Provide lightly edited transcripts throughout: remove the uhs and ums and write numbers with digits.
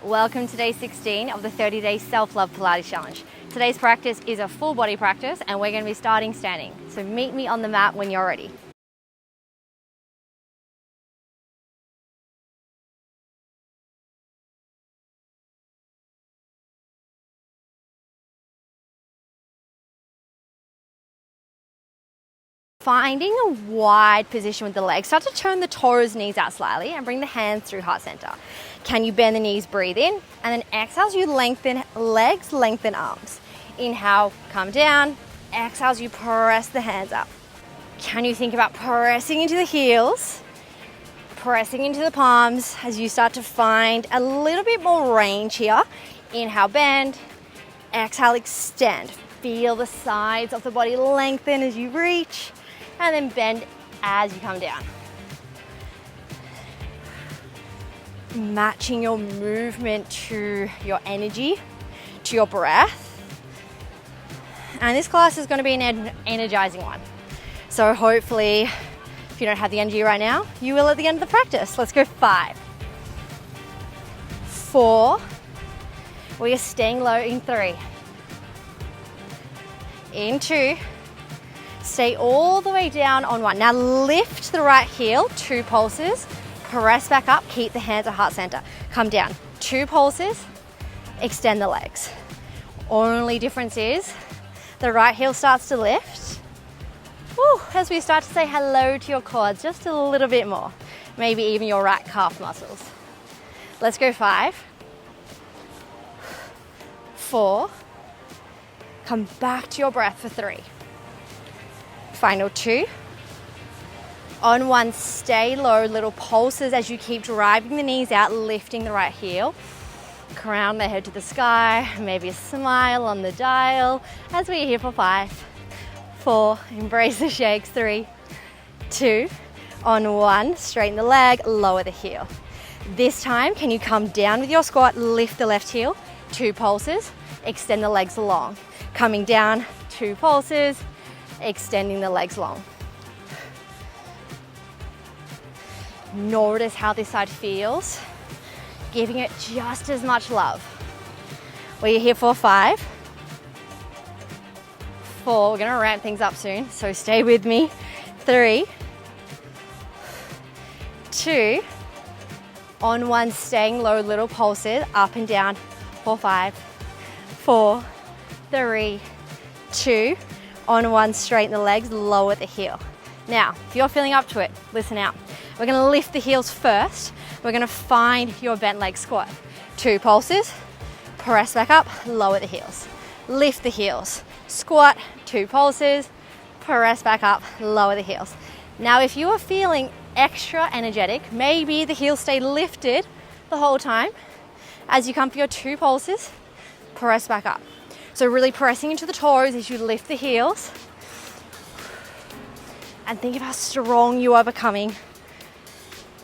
Welcome to day 16 of the 30-day Self Love Pilates challenge. Today's practice is a full body practice and we're going to be starting standing. So meet me on the mat when you're ready. Finding a wide position with the legs, start to turn the toes, knees out slightly and bring the hands through heart center. Can you bend the knees, breathe in, and then exhale as you lengthen legs, lengthen arms. Inhale, come down. Exhale as you press the hands up. Can you think about pressing into the heels, pressing into the palms as you start to find a little bit more range here. Inhale, bend. Exhale, extend. Feel the sides of the body lengthen as you reach. And then bend as you come down. Matching your movement to your energy, to your breath. And this class is going to be an energizing one. So hopefully, if you don't have the energy right now, you will at the end of the practice. Let's go 5, 4, we are staying low in 3, in 2, stay all the way down on 1. Now lift the right heel, 2 pulses, press back up, keep the hands at heart center. Come down, 2 pulses, extend the legs. Only difference is the right heel starts to lift. Woo, as we start to say hello to your quads just a little bit more. Maybe even your right calf muscles. Let's go 5, 4, come back to your breath for 3. Final 2. On 1, stay low, little pulses as you keep driving the knees out, lifting the right heel. Crown the head to the sky, maybe a smile on the dial as we're here for 5, 4, embrace the shakes, 3, 2, on 1, straighten the leg, lower the heel. This time, can you come down with your squat, lift the left heel, 2 pulses, extend the legs long. Coming down, 2 pulses, extending the legs long. Notice how this side feels, giving it just as much love. We're here for 5, 4, we're gonna ramp things up soon, so stay with me. 3, 2, on 1, staying low, little pulses, up and down for 5, 4, 3, 2, on 1, straighten the legs, lower the heel. Now, if you're feeling up to it, listen out. We're gonna lift the heels first. We're gonna find your bent leg squat. 2 pulses, press back up, lower the heels. Lift the heels, squat, 2 pulses, press back up, lower the heels. Now, if you are feeling extra energetic, maybe the heels stay lifted the whole time. As you come for your 2 pulses, press back up. So really pressing into the toes as you lift the heels. And think of how strong you are becoming.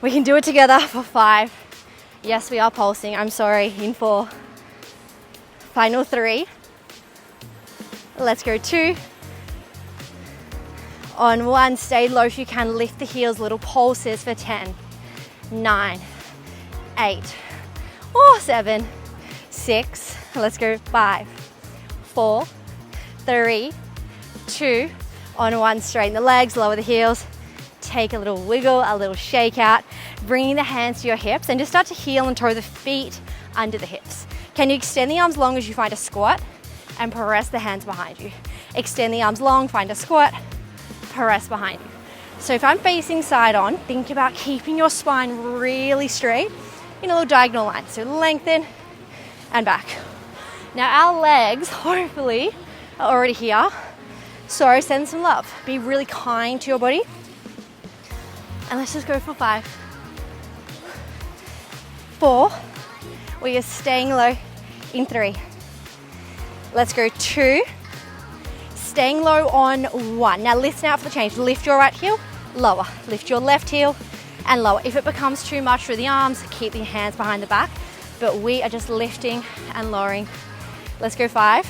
We can do it together for 5. Yes, we are pulsing. I'm sorry, in 4. Final 3. Let's go 2. On 1, stay low if you can. Lift the heels, little pulses for 10, 9, 8, 7, 6. Let's go 5, 4, 3, 2. On 1, straighten the legs, lower the heels. Take a little wiggle, a little shake out, bringing the hands to your hips and just start to heel and toe the feet under the hips. Can you extend the arms long as you find a squat and press the hands behind you? Extend the arms long, find a squat, press behind you. So if I'm facing side on, think about keeping your spine really straight in a little diagonal line. So lengthen and back. Now our legs, hopefully, are already here. So send some love. Be really kind to your body. And let's just go for 5, 4, we are staying low in 3. Let's go 2, staying low on 1. Now listen out for the change. Lift your right heel, lower. Lift your left heel and lower. If it becomes too much through the arms, keep the hands behind the back. But we are just lifting and lowering. Let's go 5,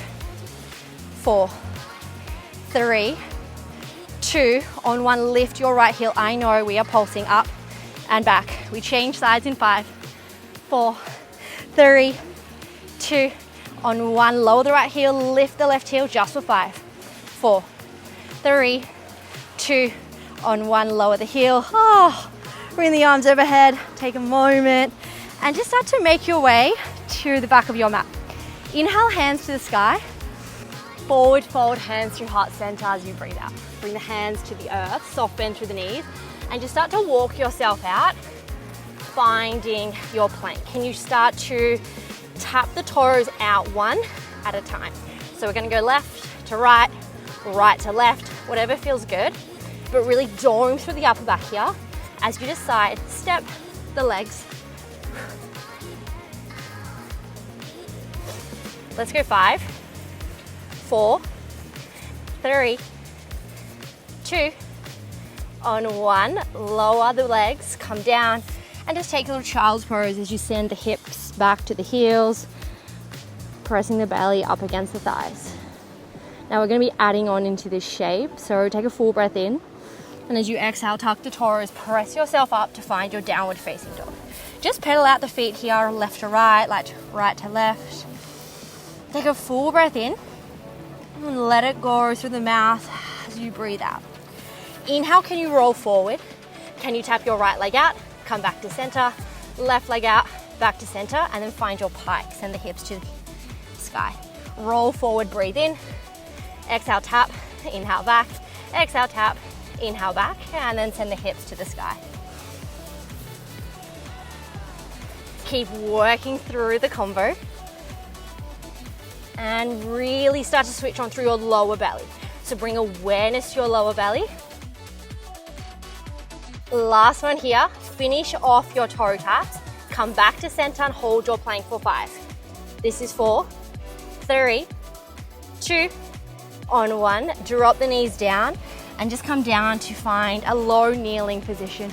4, 3, 2, on 1, lift your right heel. I know we are pulsing up and back. We change sides in 5, 4, 3, 2, on 1, lower the right heel, lift the left heel just for 5, 4, 3, 2, on 1, lower the heel. Oh, bring the arms overhead, take a moment, and just start to make your way to the back of your mat. Inhale, hands to the sky. Forward fold, hands through heart center as you breathe out. Bring the hands to the earth, soft bend through the knees, and just start to walk yourself out, finding your plank. Can you start to tap the toes out one at a time? So we're gonna go left to right, right to left, whatever feels good, but really drawing through the upper back here as you just side step the legs. Let's go 5, 4, 3, 2, on 1, lower the legs, come down, and just take a little child's pose as you send the hips back to the heels, pressing the belly up against the thighs. Now we're going to be adding on into this shape, so take a full breath in, and as you exhale, tuck the toes, press yourself up to find your downward facing dog. Just pedal out the feet here, left to right, like right to left. Take a full breath in, and let it go through the mouth as you breathe out. Inhale, can you roll forward? Can you tap your right leg out? Come back to center, left leg out, back to center, and then find your pike. Send the hips to the sky. Roll forward, breathe in. Exhale, tap, inhale back. Exhale, tap, inhale back, and then send the hips to the sky. Keep working through the combo and really start to switch on through your lower belly. So bring awareness to your lower belly. Last one here, finish off your toe taps, come back to center and hold your plank for 5. This is 4, 3, 2, on 1, drop the knees down and just come down to find a low kneeling position.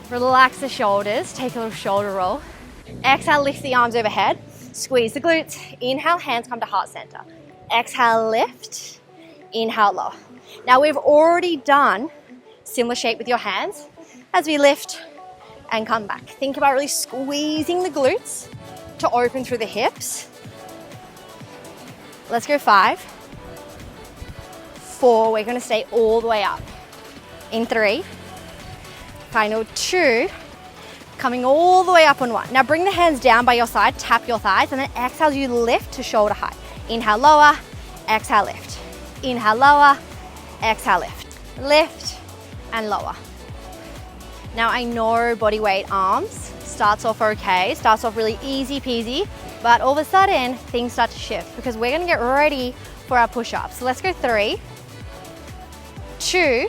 Relax the shoulders, take a little shoulder roll. Exhale, lift the arms overhead, squeeze the glutes. Inhale, hands come to heart center. Exhale, lift, inhale, lower. Now we've already done similar shape with your hands as we lift and come back. Think about really squeezing the glutes to open through the hips. Let's go 5, 4, we're gonna stay all the way up. In 3, final 2, coming all the way up on 1. Now bring the hands down by your side, tap your thighs, and then exhale, you lift to shoulder height. Inhale, lower, exhale, lift. Inhale, lower, exhale, lift. Lift, and lower. Now I know body weight arms starts off okay, starts off really easy peasy, but all of a sudden things start to shift because we're gonna get ready for our push-ups. So let's go 3, 2,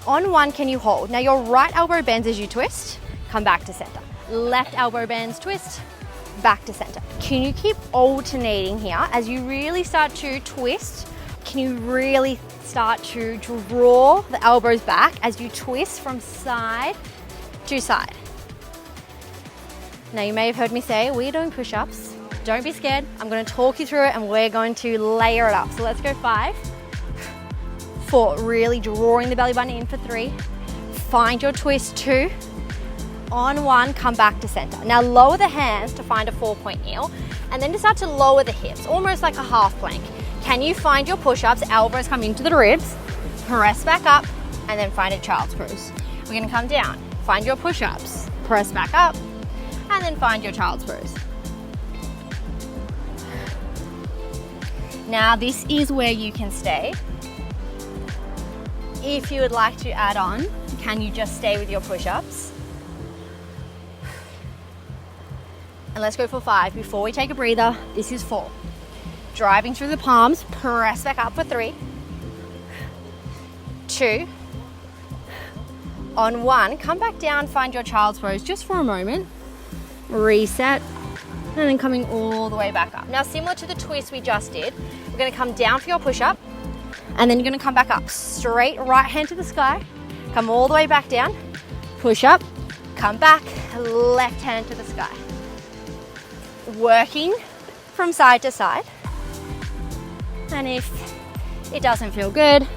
on 1, can you hold? Now your right elbow bends as you twist, come back to center. Left elbow bends, twist, back to center. Can you keep alternating here as you really start to twist? Can you really start to draw the elbows back as you twist from side to side? Now you may have heard me say, we're doing push-ups. Don't be scared. I'm going to talk you through it and we're going to layer it up. So let's go 5, 4, really drawing the belly button in for 3. Find your twist, 2. On 1, come back to center. Now lower the hands to find a 4-point kneel and then just start to lower the hips, almost like a half plank. Can you find your push-ups? Elbows come into the ribs, press back up, and then find a child's pose. We're gonna come down, find your push-ups, press back up, and then find your child's pose. Now this is where you can stay. If you would like to add on, can you just stay with your push-ups? And let's go for 5. Before we take a breather, this is 4. Driving through the palms, press back up for 3, 2, on 1, come back down, find your child's pose just for a moment, reset, and then coming all the way back up. Now similar to the twist we just did, we're gonna come down for your push-up, and then you're gonna come back up, straight right hand to the sky, come all the way back down, push up, come back, left hand to the sky. Working from side to side. And if it doesn't feel good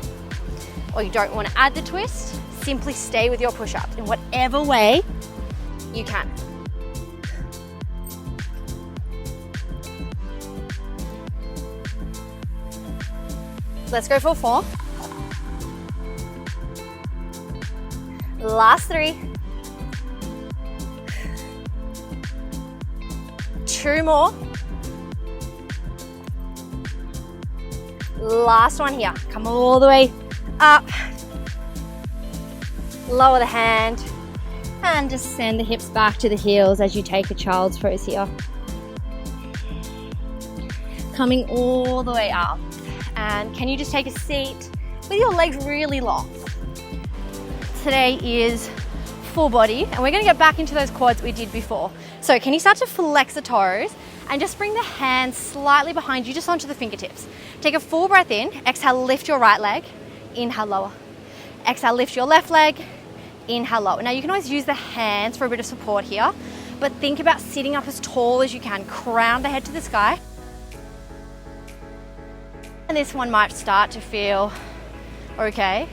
or you don't want to add the twist, simply stay with your push-ups in whatever way you can. Let's go for 4. Last 3. 2 more. Last one here. Come all the way up. Lower the hand and just send the hips back to the heels as you take a child's pose here. Coming all the way up. And can you just take a seat with your legs really long? Today is full body, and we're going to get back into those quads we did before. So can you start to flex the toes and just bring the hands slightly behind you, just onto the fingertips. Take a full breath in. Exhale, lift your right leg. Inhale, lower. Exhale, lift your left leg. Inhale, lower. Now you can always use the hands for a bit of support here, but think about sitting up as tall as you can. Crown the head to the sky. And this one might start to feel okay,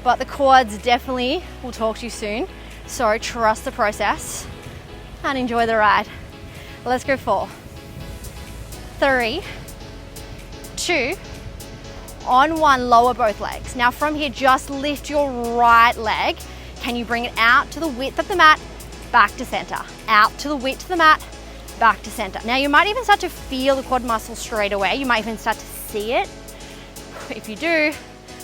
but the quads definitely will talk to you soon. So trust the process and enjoy the ride. Let's go 4, 3, 2, on 1, lower both legs. Now from here, just lift your right leg. Can you bring it out to the width of the mat, back to center, out to the width of the mat, back to center. Now you might even start to feel the quad muscle straight away. You might even start to see it. If you do,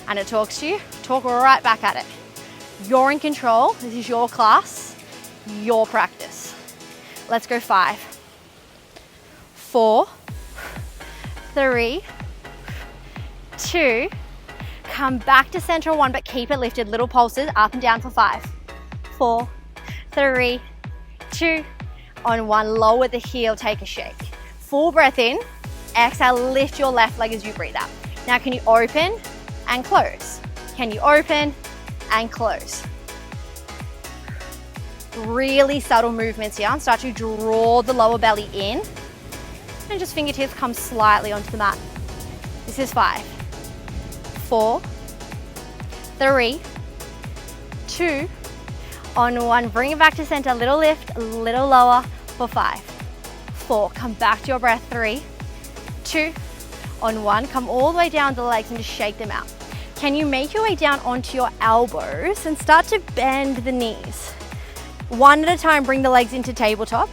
and it talks to you, talk right back at it. You're in control. This is your class, your practice. Let's go 5, 4, 3, 2, come back to center 1, but keep it lifted. Little pulses up and down for 5, 4, 3, 2, on 1, lower the heel, take a shake. Full breath in, exhale, lift your left leg as you breathe out. Now can you open and close? Can you open and close? Really subtle movements here. Start to draw the lower belly in and just fingertips come slightly onto the mat. This is 5, 4, 3, 2, on 1. Bring it back to center, little lift, a little lower for 5, 4. Come back to your breath, 3, 2, on 1. Come all the way down the legs and just shake them out. Can you make your way down onto your elbows and start to bend the knees? One at a time, bring the legs into tabletop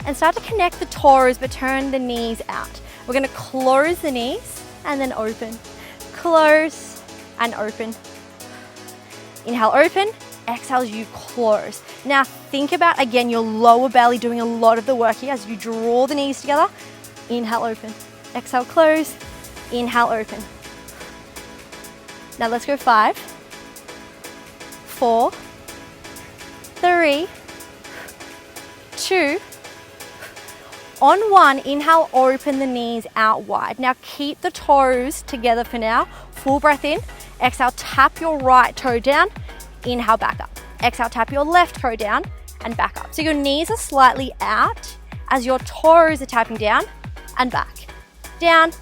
and start to connect the toes, but turn the knees out. We're going to close the knees and then open. Close and open. Inhale, open. Exhale, you close. Now think about, again, your lower belly doing a lot of the work here as you draw the knees together. Inhale, open. Exhale, close. Inhale, open. Now let's go 5, 4, 3, 2, on 1, inhale, open the knees out wide. Now keep the toes together for now. Full breath in. Exhale, tap your right toe down. Inhale, back up. Exhale, tap your left toe down and back up. So your knees are slightly out as your toes are tapping down and back. Down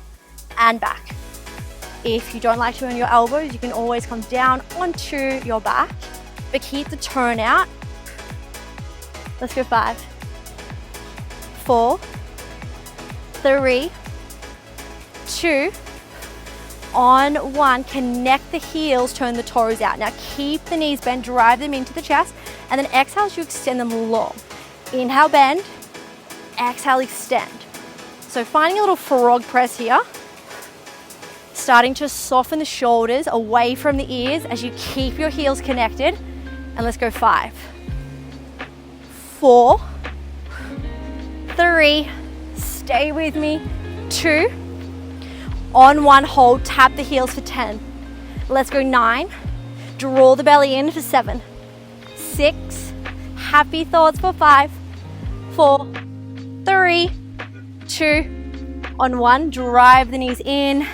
and back. If you don't like to on your elbows, you can always come down onto your back, but keep the turn out. Let's go 5, 4, 3, 2, on 1. Connect the heels, turn the toes out. Now keep the knees bent, drive them into the chest, and then exhale as you extend them long. Inhale, bend, exhale, extend. So finding a little frog press here. Starting to soften the shoulders away from the ears as you keep your heels connected. And let's go 5, 4, 3, stay with me, 2, on 1, hold, tap the heels for 10. Let's go 9, draw the belly in for 7, 6, happy thoughts for 5, 4, 3, 2, on 1, drive the knees in,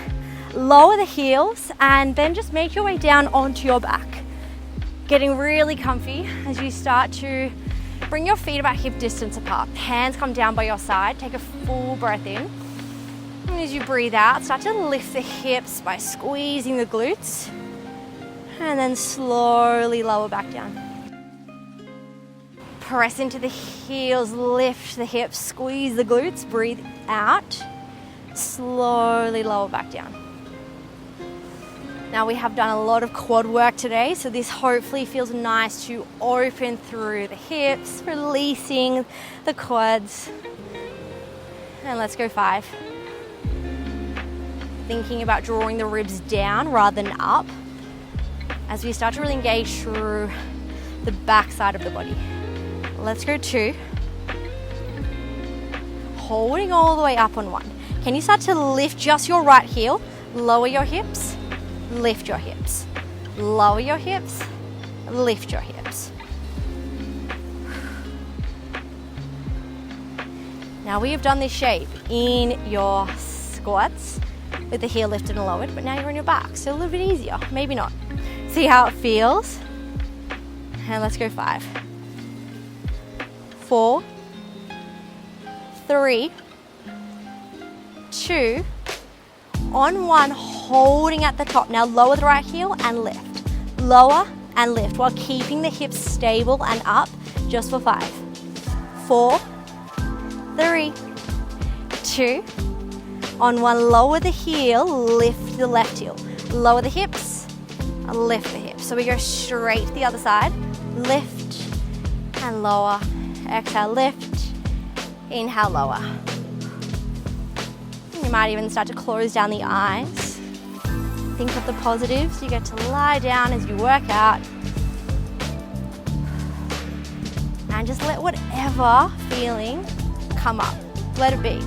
lower the heels, and then just make your way down onto your back. Getting really comfy as you start to bring your feet about hip distance apart. Hands come down by your side. Take a full breath in. And as you breathe out, start to lift the hips by squeezing the glutes. And then slowly lower back down. Press into the heels, lift the hips, squeeze the glutes, breathe out. Slowly lower back down. Now we have done a lot of quad work today, so this hopefully feels nice to open through the hips, releasing the quads. And let's go 5. Thinking about drawing the ribs down rather than up as we start to really engage through the back side of the body. Let's go 2. Holding all the way up on 1. Can you start to lift just your right heel? Lower your hips, lift your hips. Lower your hips, lift your hips. Now we have done this shape in your squats with the heel lifted and lowered, but now you're on your back, so a little bit easier, maybe not. See how it feels? And let's go 5, 4, 3, 2, on 1, holding at the top. Now lower the right heel and lift. Lower and lift while keeping the hips stable and up, just for 5, 4, 3, 2, on 1, lower the heel, lift the left heel. Lower the hips, lift the hips. So we go straight to the other side. Lift and lower. Exhale, lift. Inhale, lower. You might even start to close down the eyes. Think of the positives. You get to lie down as you work out. And just let whatever feeling come up. Let it be.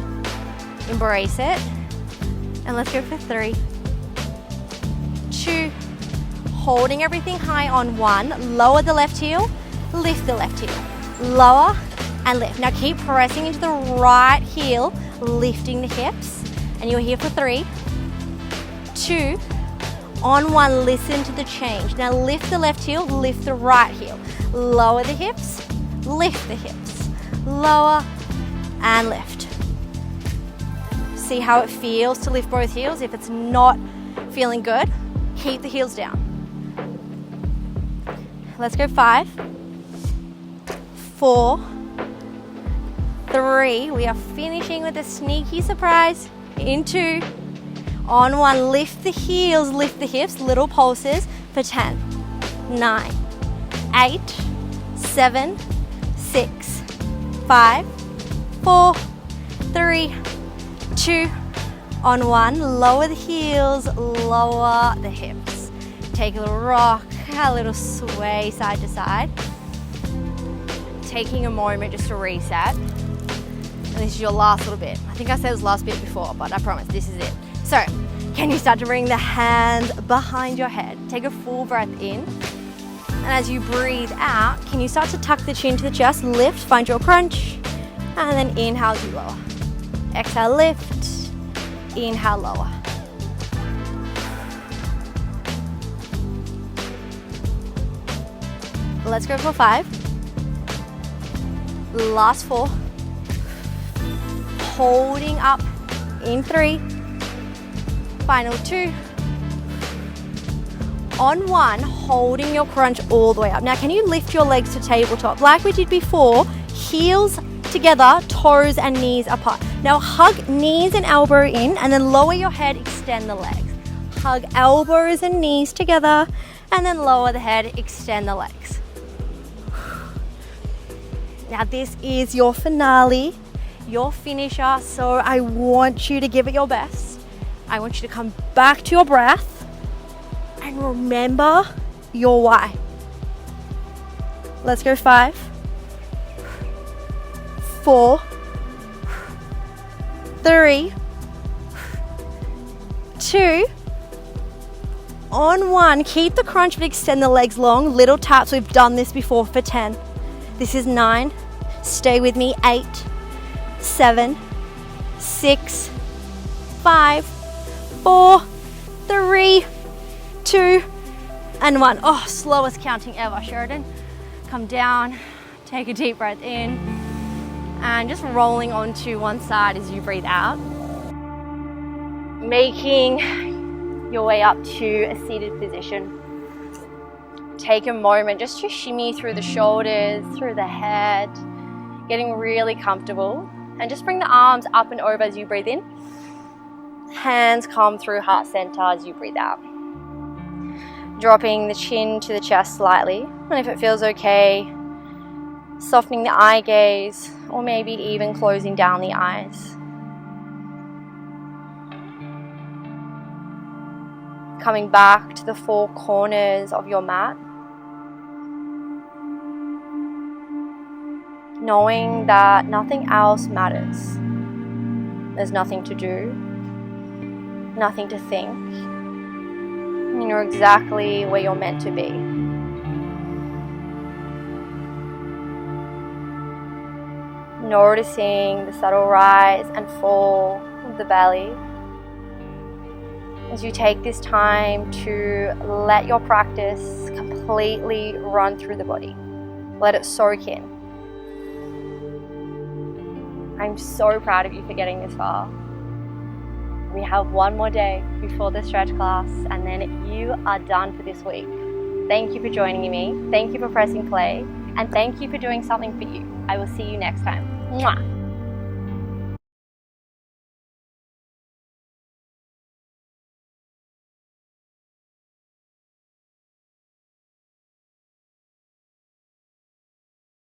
Embrace it. And let's go for 3, 2, holding everything high on 1. Lower the left heel, lift the left heel. Lower and lift. Now keep pressing into the right heel, lifting the hips. And you're here for 3, 2, on 1, listen to the change. Now lift the left heel, lift the right heel. Lower the hips, lift the hips. Lower and lift. See how it feels to lift both heels. If it's not feeling good, keep the heels down. Let's go 5, 4, 3. We are finishing with a sneaky surprise. In 2, on 1, lift the heels, lift the hips, little pulses for 10, 9, 8, 7, 6, 5, 4, 3, 2, on 1, lower the heels, lower the hips. Take a little rock, a little sway side to side. Taking a moment just to reset. And this is your last little bit. I think I said this last bit before, but I promise this is it. So, can you start to bring the hands behind your head? Take a full breath in. And as you breathe out, can you start to tuck the chin to the chest, lift, find your crunch, and then inhale as you lower. Exhale, lift, inhale, lower. Let's go for 5. Last 4. Holding up in 3. Final 2. On 1, holding your crunch all the way up. Now, can you lift your legs to tabletop? Like we did before, heels together, toes and knees apart. Now, hug knees and elbow in, and then lower your head, extend the legs. Hug elbows and knees together, and then lower the head, extend the legs. Now, this is your finale, your finisher, so I want you to give it your best. I want you to come back to your breath and remember your why. Let's go 5, 4, 3, 2, on 1. Keep the crunch but extend the legs long. Little taps, we've done this before for 10. This is 9, stay with me, 8, 7, 6, 5, 4, 3, 2, and 1. Oh, slowest counting ever, Sheridan. Come down, take a deep breath in, and just rolling onto one side as you breathe out. Making your way up to a seated position. Take a moment just to shimmy through the shoulders, through the head, getting really comfortable. And just bring the arms up and over as you breathe in. Hands come through heart center as you breathe out. Dropping the chin to the chest slightly, and if it feels okay, softening the eye gaze, or maybe even closing down the eyes. Coming back to the four corners of your mat, knowing that nothing else matters. There's nothing to do, nothing to think. You're exactly where you're meant to be. Noticing the subtle rise and fall of the belly as you take this time to let your practice completely run through the body. Let it soak in. I'm so proud of you for getting this far. We have one more day before the stretch class, and then you are done for this week. Thank you for joining me. Thank you for pressing play, and thank you for doing something for you. I will see you next time. Mwah.